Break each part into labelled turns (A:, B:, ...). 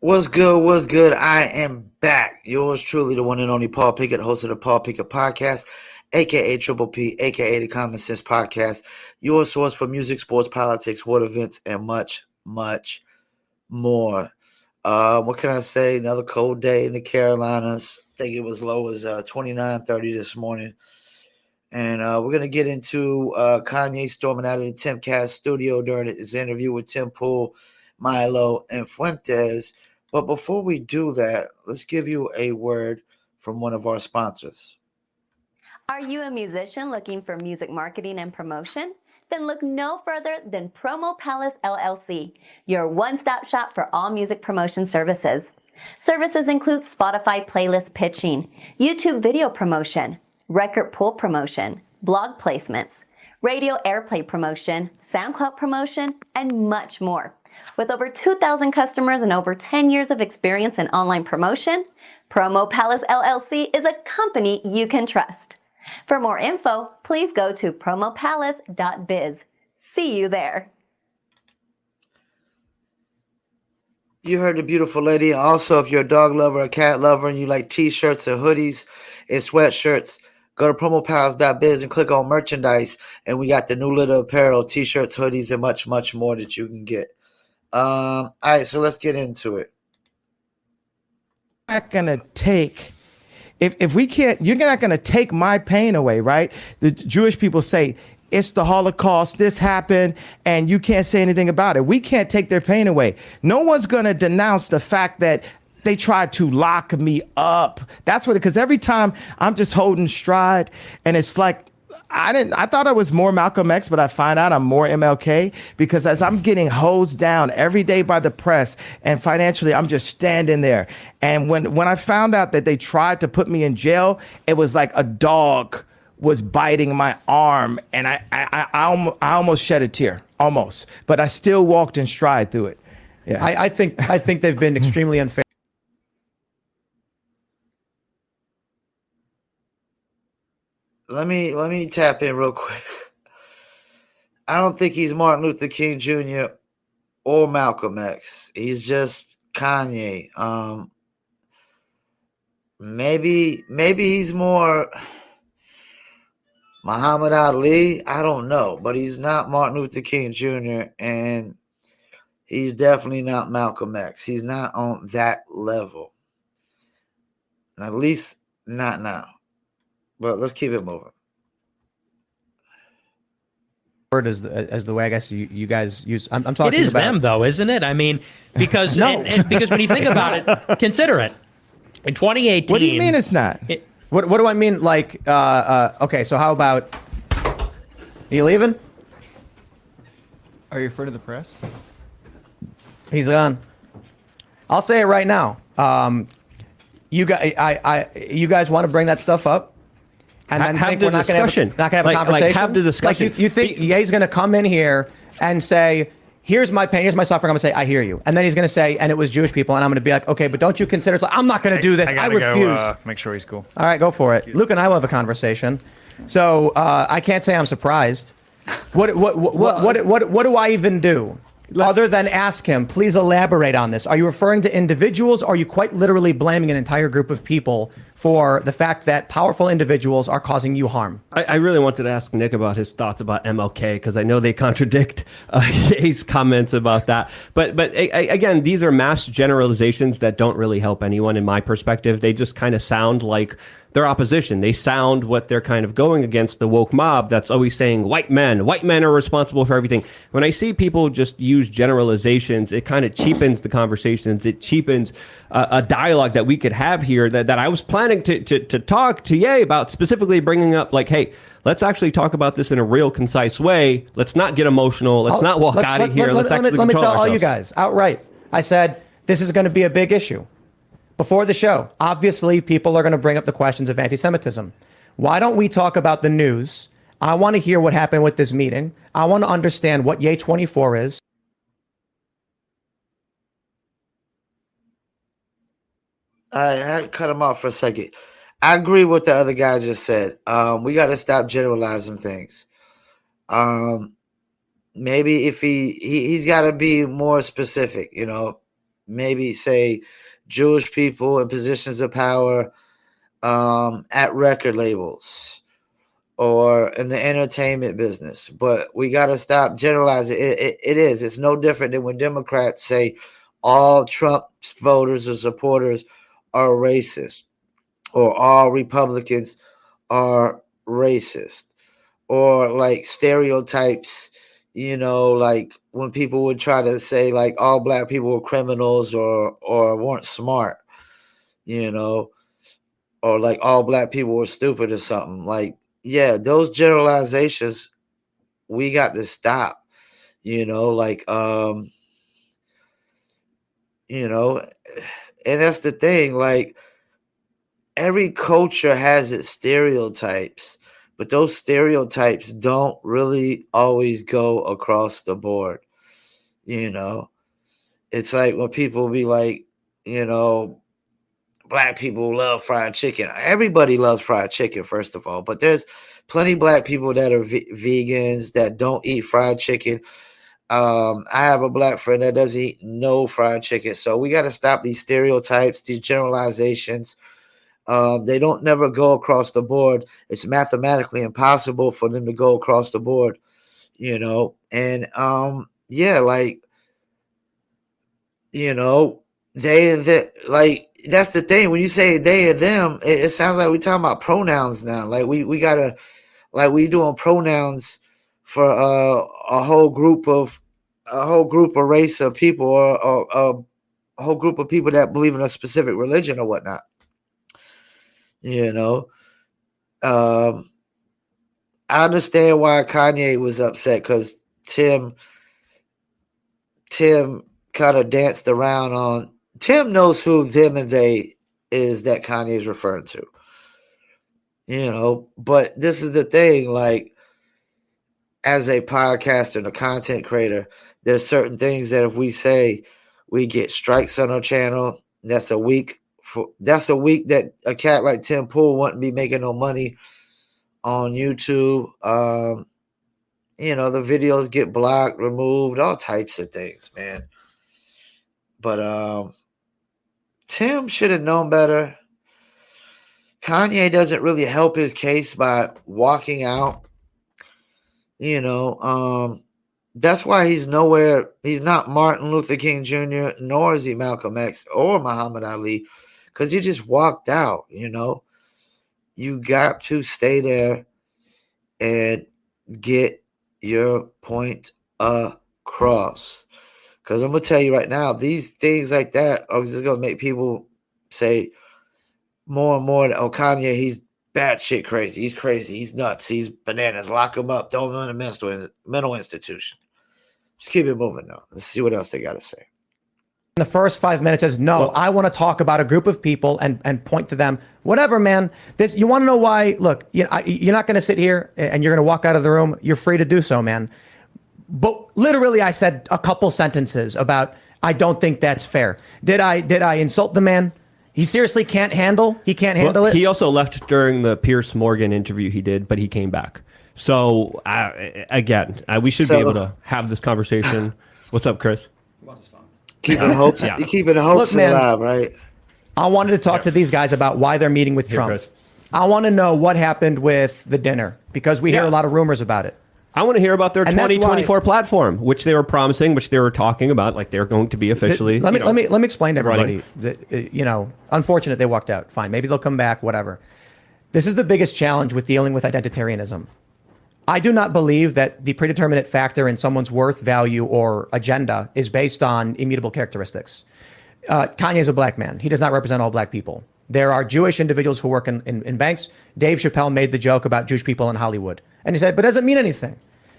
A: What's good? What's good? I am back. Yours truly, the one and only Paul Pickett, host of the Paul Pickett Podcast, aka Triple P, aka the Common Sense Podcast, your source for music, sports, politics, world events, and much, much more. What can I say? Another cold day in the Carolinas. I think it was low as 29, 30 this morning. And we're going to get into Kanye storming out of the Timcast studio during his interview with Tim Pool, Milo, and Fuentes. But before we do that, let's give you a word from one of our sponsors.
B: Are you a musician looking for music marketing and promotion? Then look no further than Promo Palace LLC, your one-stop shop for all music promotion services. Services include Spotify playlist pitching, YouTube video promotion, record pool promotion, blog placements, radio airplay promotion, SoundCloud promotion, and much more. With over 2,000 customers and over 10 years of experience in online promotion, Promo Palace LLC is a company you can trust. For more info, please go to promopalace.biz. See you there.
A: You heard the beautiful lady. Also, if you're a dog lover, a cat lover, and you like t-shirts and hoodies and sweatshirts, go to promopalace.biz and click on merchandise, and we got the new litter apparel, t-shirts, hoodies, and much, much more that you can get. All right, so let's get into it.
C: Not gonna take if we can't, you're not gonna take my pain away, right? The Jewish people say it's the Holocaust, this happened, and you can't say anything about it. We can't take their pain away. No one's gonna denounce the fact that they tried to lock me up. That's what, because every time I'm just holding stride, and it's like I thought I was more Malcolm X, but I find out I'm more MLK, because as I'm getting hosed down every day by the press and financially, I'm just standing there. And when I found out that they tried to put me in jail, it was like a dog was biting my arm, and I almost shed a tear, almost, but I still walked in stride through it. Yeah,
D: I think they've been extremely unfair.
A: Let me tap in real quick. I don't think he's Martin Luther King Jr. or Malcolm X. He's just Kanye. Maybe he's more Muhammad Ali. I don't know, but he's not Martin Luther King Jr. and he's definitely not Malcolm X. He's not on that level. At least not now. But let's keep it moving.
D: Word as the way I guess you guys use. I'm talking.
E: It is
D: about
E: them though, isn't it? I mean, because
D: No.
E: because when you think about it, consider it. In 2018.
C: what do you mean it's not?
D: What do I mean? Like, okay, so how about? Are you leaving?
F: Are you referring to the press?
D: He's gone. I'll say it right now. You guys want to bring that stuff up? And then
E: Have
D: think
E: the
D: we're not going
E: discussion.
D: to have a conversation?
E: Like, have the discussion.
D: Like you think Ye's going to come in here and say, here's my pain, here's my suffering. I'm going to say, I hear you. And then he's going to say, and it was Jewish people. And I'm going to be like, okay, but don't you consider, it's like, I'm not going to do this. I
F: gotta
D: refuse.
F: Go, make sure he's cool.
D: All right, go for it. Luke and I will have a conversation. So I can't say I'm surprised. What do I even do? Other than ask him, please elaborate on this. Are you referring to individuals, or are you quite literally blaming an entire group of people for the fact that powerful individuals are causing you harm?
E: I really wanted to ask Nick about his thoughts about MLK, because I know they contradict his comments about that. But again, these are mass generalizations that don't really help anyone in my perspective. They just kind of sound like their opposition. They sound what they're kind of going against, the woke mob that's always saying white men are responsible for everything. When I see people just use generalizations, it kind of cheapens the conversations. It cheapens a dialogue that we could have here that I was planning to talk to Ye about, specifically bringing up like, hey, let's actually talk about this in a real concise way. Let's not get emotional. Let's not walk out of here. Let's actually
D: let me
E: control
D: tell all you
E: ourselves.
D: guys outright. I said, this is going to be a big issue. Before the show, obviously, people are going to bring up the questions of anti-Semitism. Why don't we talk about the news? I want to hear what happened with this meeting. I want to understand what Ye 24 is.
A: I cut him off for a second. I agree with the other guy just said. We got to stop generalizing things. Maybe if he's got to be more specific, maybe say Jewish people in positions of power at record labels or in the entertainment business. But we got to stop generalizing. It's no different than when Democrats say all Trump voters or supporters are racist, or all Republicans are racist, or like stereotypes, like when people would try to say like all black people were criminals or weren't smart, or like all black people were stupid or something. Like, yeah, those generalizations we got to stop, like and that's the thing, like every culture has its stereotypes, but those stereotypes don't really always go across the board. It's like when people be like, black people love fried chicken. Everybody loves fried chicken, first of all, but there's plenty of black people that are vegans that don't eat fried chicken. I have a black friend that doesn't eat no fried chicken. So we got to stop these stereotypes, these generalizations. They don't never go across the board. It's mathematically impossible for them to go across the board, and yeah, like, they and the, like, that's the thing. When you say they and them, it sounds like we're talking about pronouns now. Like we gotta, like, we doing pronouns for a whole group of race of people, or a whole group of people that believe in a specific religion or whatnot. I understand why Kanye was upset, because Tim kind of danced around on. Tim knows who them and they is that Kanye is referring to. But this is the thing, like, as a podcaster and a content creator, there's certain things that if we say, we get strikes on our channel. That's a week that a cat like Tim Pool wouldn't be making no money on YouTube. The videos get blocked, removed, all types of things, man. But Tim should have known better. Kanye doesn't really help his case by walking out. That's why he's nowhere. He's not Martin Luther King Jr., nor is he Malcolm X or Muhammad Ali, because he just walked out. You got to stay there and get your point across. Because I'm going to tell you right now, these things like that are just going to make people say more and more, oh, Kanye, he's batshit crazy. He's crazy. He's nuts. He's bananas. Lock him up. Throw him in a mental institution. Just keep it moving now. Let's see what else they got to say.
D: The first 5 minutes is I want to talk about a group of people and point to them. Whatever, man. This, you want to know why? Look, you're not going to sit here and you're going to walk out of the room. You're free to do so, man. But literally, I said a couple sentences about, I don't think that's fair. Did I insult the man? He seriously can't handle. He can't handle it.
E: He also left during the Piers Morgan interview he did, but he came back. So again, we should be able to have this conversation. What's up, Chris?
A: Keeping hopes, yeah. Keeping the hopes alive, right?
D: I wanted to talk to these guys about why they're meeting with Trump.
E: Chris.
D: I want to know what happened with the dinner, because we hear a lot of rumors about it.
E: I want to hear about their 2024 platform, which they were promising, which they were talking about, like they're going to be officially.
D: Let me explain to everybody that, unfortunate they walked out. Fine, maybe they'll come back. Whatever. This is the biggest challenge with dealing with identitarianism. I do not believe that the predeterminate factor in someone's worth, value, or agenda is based on immutable characteristics. Kanye is a black man. He does not represent all black people. There are Jewish individuals who work in banks. Dave Chappelle made the joke about Jewish people in Hollywood. And he said, but it doesn't mean anything.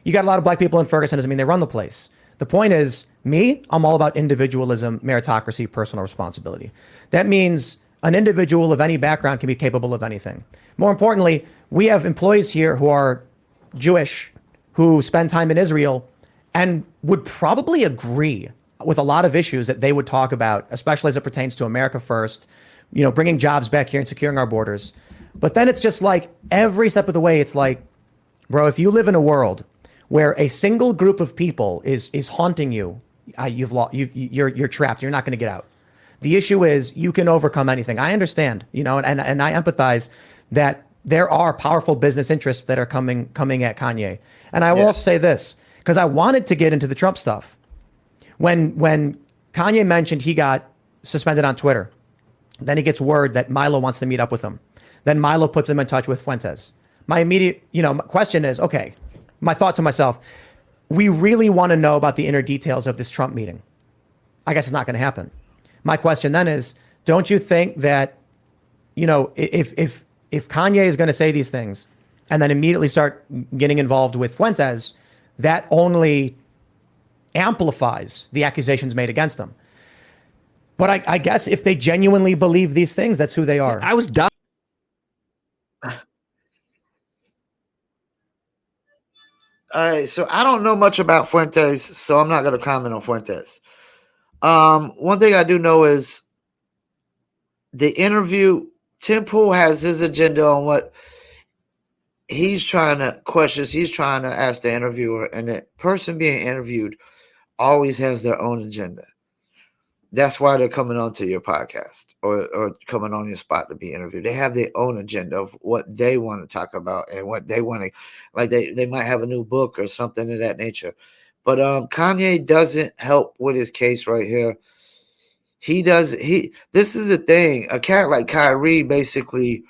D: You got a lot of black people in Ferguson, doesn't mean they run the place. The point is, I'm all about individualism, meritocracy, personal responsibility. That means an individual of any background can be capable of anything. More importantly, we have employees here who are Jewish, who spend time in Israel and would probably agree with a lot of issues that they would talk about, especially as it pertains to America first, bringing jobs back here and securing our borders. But then it's just like every step of the way, it's like, bro, if you live in a world where a single group of people is haunting you, you've lost. You're trapped. You're not going to get out. The issue is you can overcome anything. I understand, and I empathize that there are powerful business interests that are coming at Kanye. And I will also say this, because I wanted to get into the Trump stuff. When Kanye mentioned he got suspended on Twitter, then he gets word that Milo wants to meet up with him. Then Milo puts him in touch with Fuentes. My immediate, question is, okay, my thought to myself, we really want to know about the inner details of this Trump meeting. I guess it's not going to happen. My question then is, don't you think that, if Kanye is going to say these things and then immediately start getting involved with Fuentes, that only amplifies the accusations made against him. But I guess if they genuinely believe these things, that's who they are.
E: I was done.
A: All right, so I don't know much about Fuentes, so I'm not going to comment on Fuentes. One thing I do know is the interview. Tim Pool has his agenda on what he's trying to questions he's trying to ask the interviewer, and the person being interviewed always has their own agenda. That's why they're coming onto your podcast or coming on your spot to be interviewed. They have their own agenda of what they want to talk about and what they want to, like they might have a new book or something of that nature. But Kanye doesn't help with his case right here. This is the thing. A cat like Kyrie basically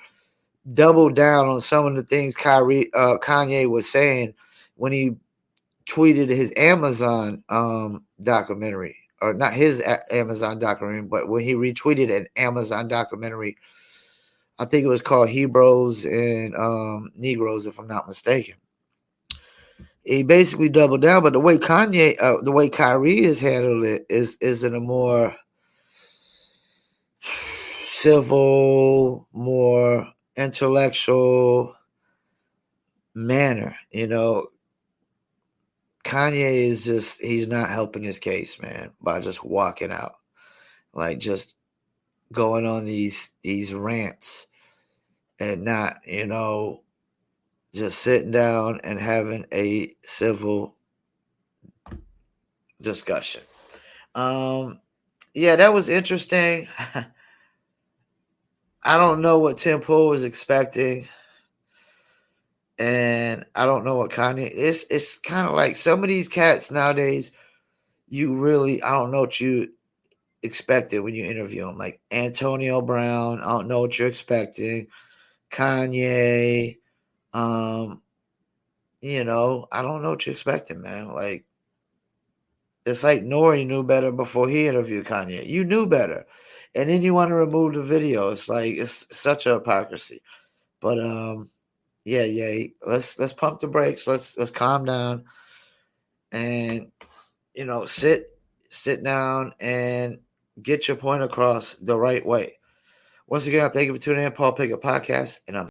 A: doubled down on some of the things Kanye was saying when he tweeted his Amazon documentary. Or not his Amazon documentary, but when he retweeted an Amazon documentary, I think it was called Hebrews and Negroes, if I'm not mistaken. He basically doubled down, but the way Kyrie has handled it is in a more civil, more intellectual manner. Kanye is he's not helping his case, man, by just walking out, like just going on these rants and not, just sitting down and having a civil discussion. Yeah, that was interesting. I don't know what Tim Pool was expecting. And I don't know what Kanye is. It's kind of like some of these cats nowadays, I don't know what you expected when you interview them. Like Antonio Brown, I don't know what you're expecting. Kanye, I don't know what you're expecting, man. Like, it's like Nori knew better before he interviewed Kanye. You knew better. And then you want to remove the video. It's like, it's such a hypocrisy. But, yeah. Let's pump the brakes. Let's calm down and sit down and get your point across the right way. Once again, thank you for tuning in, Paul Pickett Podcast, and I'm